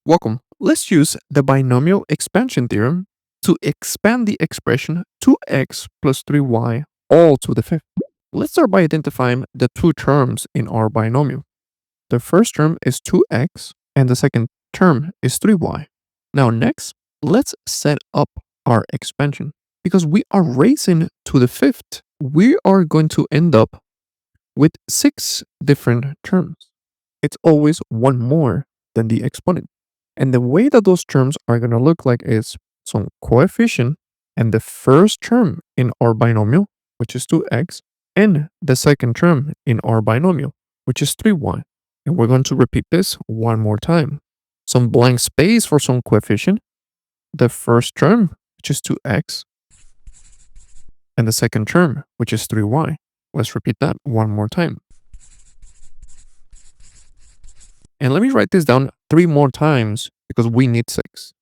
Welcome. Let's use the binomial expansion theorem to expand the expression 2x plus 3y all to the fifth. Let's start by identifying the two terms in our binomial. The first term is 2x and the second term is 3y. Now next, let's set up our expansion. Because we are raising to the fifth, we are going to end up with 6 different terms. It's always one more than the exponent. And the way that those terms are going to look like is some coefficient and the first term in our binomial, which is 2x, and the second term in our binomial, which is 3y. And we're going to repeat this one more time. Some blank space for some coefficient, the first term, which is 2x, and the second term, which is 3y. Let's repeat that one more time. And let me write this down 3 more times because we need 6.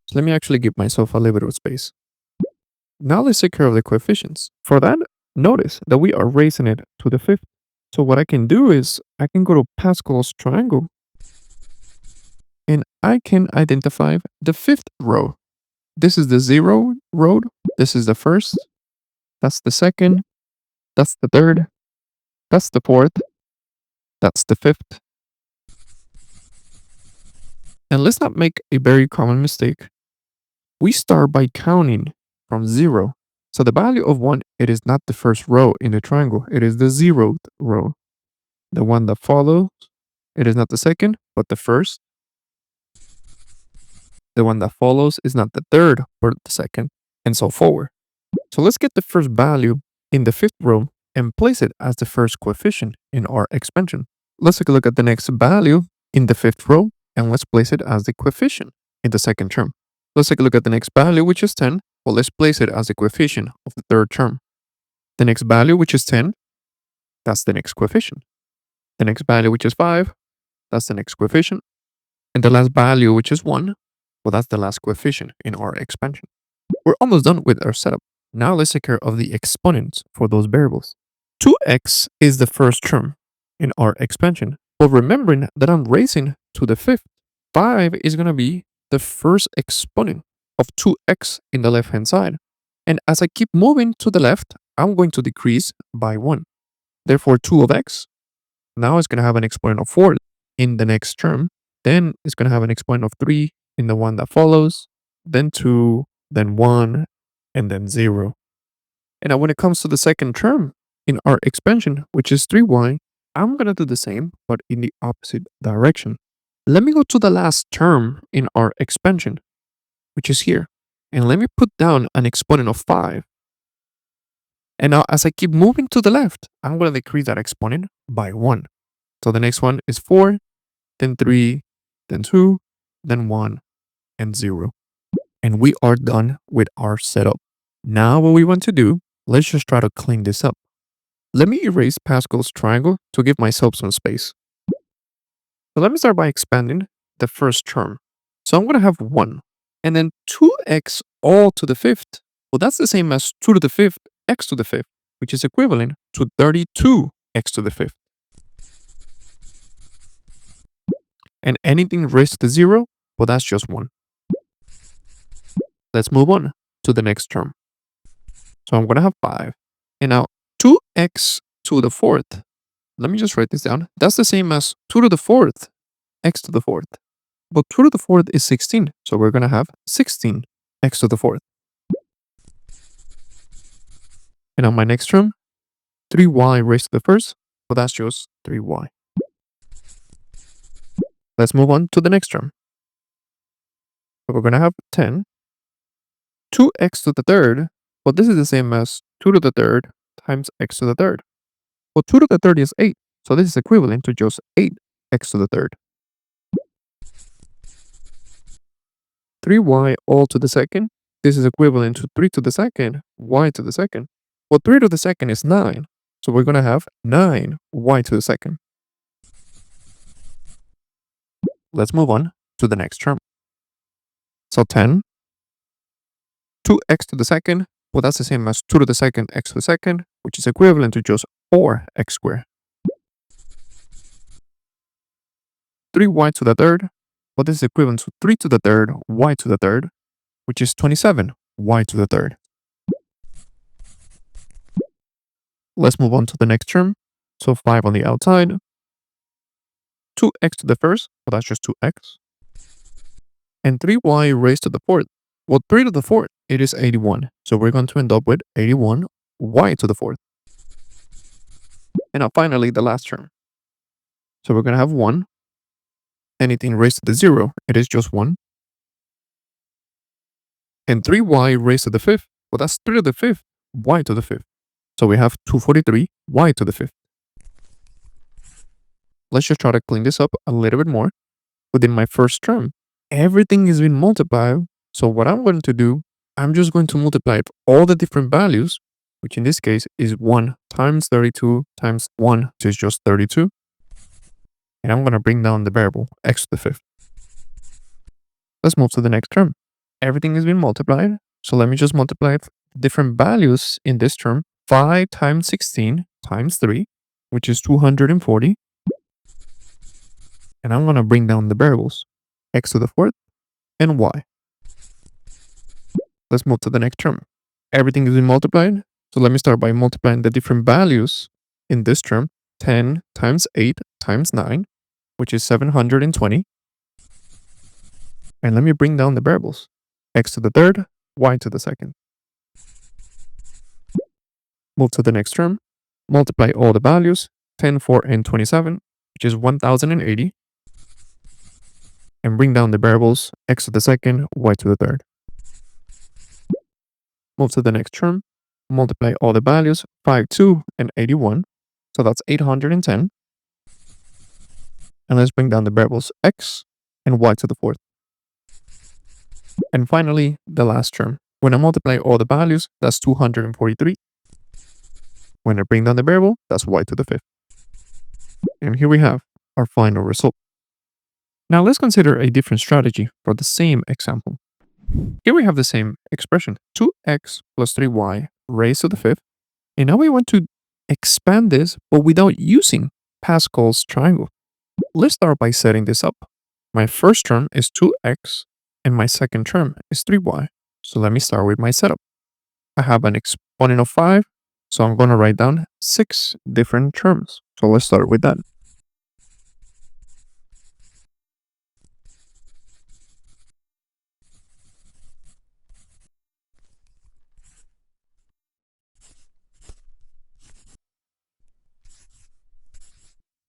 So let me actually give myself a little bit of space. Now let's take care of the coefficients. For that, notice that we are raising it to the fifth. So what I can do is I can go to Pascal's Triangle and I can identify the fifth row. This is the 0 row. This is the first. That's the second. That's the third. That's the fourth. That's the fifth. And let's not make a very common mistake. We start by counting from 0. So the value of 1, it is not the first row in the triangle. It is the 0th row. The one that follows, it is not the second, but the first. The one that follows is not the third, but the second, and so forward. So let's get the first value in the fifth row and place it as the first coefficient in our expansion. Let's take a look at the next value in the fifth row, and let's place it as the coefficient in the second term. Let's take a look at the next value, which is 10. Well, let's place it as the coefficient of the third term. The next value, which is 10, that's the next coefficient. The next value, which is 5, that's the next coefficient. And the last value, which is 1, well, that's the last coefficient in our expansion. We're almost done with our setup. Now let's take care of the exponents for those variables. 2x is the first term in our expansion. But remembering that I'm raising to the fifth, 5 is going to be the first exponent of 2x in the left-hand side. And as I keep moving to the left, I'm going to decrease by 1. Therefore, 2 of x now is going to have an exponent of 4 in the next term. Then it's going to have an exponent of 3 in the one that follows, then 2, then 1, and then 0. And now when it comes to the second term in our expansion, which is 3y, I'm going to do the same, but in the opposite direction. Let me go to the last term in our expansion, which is here. And let me put down an exponent of 5. And now as I keep moving to the left, I'm going to decrease that exponent by 1. So the next one is 4, then 3, then 2, then 1, and 0. And we are done with our setup. Now what we want to do, let's just try to clean this up. Let me erase Pascal's triangle to give myself some space. So let me start by expanding the first term. So I'm going to have 1. And then 2x all to the fifth. Well, that's the same as 2 to the fifth, x to the fifth, which is equivalent to 32x to the fifth. And anything raised to 0, well, that's just 1. Let's move on to the next term. So I'm going to have 5. And now 2x to the fourth. Let me just write this down. That's the same as 2 to the fourth, x to the fourth. But 2 to the fourth is 16. So we're going to have 16x to the fourth. And on my next term, 3y raised to the first. Well, that's just 3y. Let's move on to the next term. So we're going to have 10. 2x to the third. Well, this is the same as 2 to the third times x to the third. Well, 2 to the third is 8. So this is equivalent to just 8x to the third. 3y all to the second. This is equivalent to 3 to the second, y to the second. Well, 3 to the second is 9. So we're going to have 9y to the second. Let's move on to the next term. So 10, 2x to the second, Well, that's the same as 2 to the second x to the second, which is equivalent to just 4x squared. 3y to the third, well, this is equivalent to 3 to the third y to the third, which is 27 y to the third. Let's move on to the next term. So 5 on the outside, 2x to the first, well, that's just 2x, and 3y raised to the fourth. Well, 3 to the fourth, it is 81. So we're going to end up with 81 y to the fourth. And now finally, the last term. So we're going to have 1. Anything raised to the 0, it is just 1. And 3y raised to the fifth, well, that's 3 to the fifth, y to the fifth. So we have 243 y to the fifth. Let's just try to clean this up a little bit more. Within my first term, everything is being multiplied. So what I'm going to do, I'm just going to multiply all the different values, which in this case is 1 times 32 times 1, which is just 32. And I'm going to bring down the variable x to the fifth. Let's move to the next term. Everything is being multiplied. So let me just multiply different values in this term. 5 times 16 times 3, which is 240. And I'm going to bring down the variables x to the fourth and y. Let's move to the next term. Everything is being multiplied. So let me start by multiplying the different values in this term. 10 times 8 times 9, which is 720. And let me bring down the variables x to the third, y to the second. Move to the next term. Multiply all the values, 10, 4, and 27, which is 1080. And bring down the variables x to the second, y to the third. Move to the next term. Multiply all the values, 5, 2, and 81. So that's 810. And let's bring down the variables x and y to the fourth. And finally, the last term. When I multiply all the values, that's 243. When I bring down the variable, that's y to the fifth. And here we have our final result. Now let's consider a different strategy for the same example. Here we have the same expression, 2x plus 3y raised to the fifth. And now we want to expand this, but without using Pascal's triangle. Let's start by setting this up. My first term is 2x, and my second term is 3y. So let me start with my setup. I have an exponent of 5, so I'm going to write down 6 different terms. So let's start with that.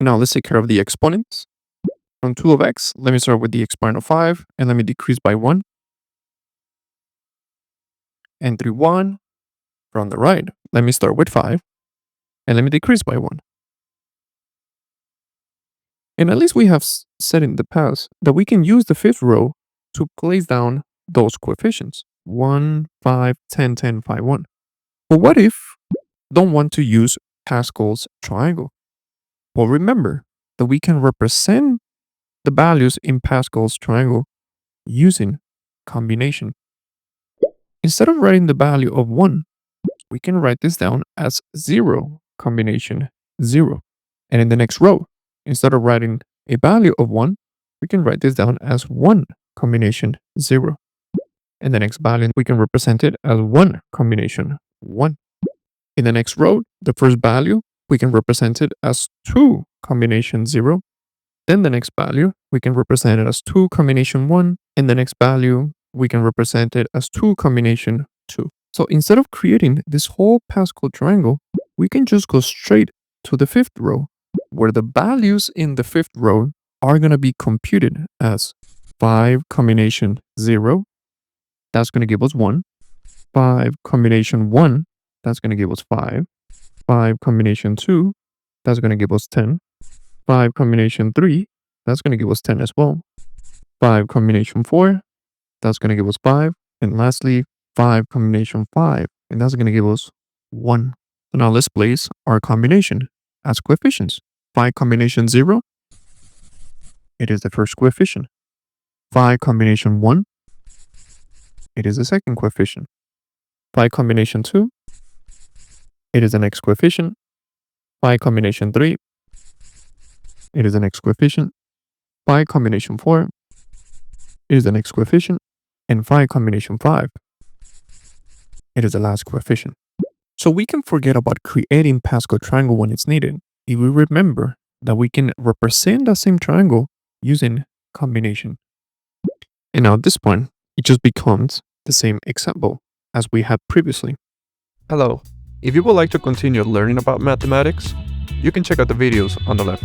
Now let's take care of the exponents. From 2 of x, let me start with the exponent of 5, and let me decrease by 1. And 3y, from the right, let me start with 5, and let me decrease by 1. And at least we have said in the past that we can use the fifth row to place down those coefficients. 1, 5, 10, 10, 5, 1. But what if don't want to use Pascal's triangle? Well, remember that we can represent the values in Pascal's triangle using combination. Instead of writing the value of 1, we can write this down as 0 combination 0. And in the next row, instead of writing a value of 1, we can write this down as 1 combination 0. In the next value, we can represent it as 1 combination 1. In the next row, the first value, we can represent it as 2 combination 0. Then the next value, we can represent it as 2 combination 1. And the next value, we can represent it as 2 combination 2. So instead of creating this whole Pascal triangle, we can just go straight to the fifth row, where the values in the fifth row are going to be computed as 5 combination 0. That's going to give us 1. 5 combination 1. That's going to give us 5. 5 combination 2. That's going to give us 10. 5 combination 3. That's going to give us 10 as well. 5 combination 4. That's going to give us 5. And lastly, 5 combination 5. And that's going to give us 1. So now let's place our combination as coefficients. 5 combination 0. It is the first coefficient. 5 combination 1. It is the second coefficient. Phi combination 2, it is the next coefficient. Phi combination 3, it is the next coefficient. Phi combination 4, it is the next coefficient. And phi combination 5, it is the last coefficient. So we can forget about creating Pascal triangle when it's needed if we remember that we can represent the same triangle using combination. And now at this point, it just becomes the same example as we had previously. Hello, if you would like to continue learning about mathematics, you can check out the videos on the left.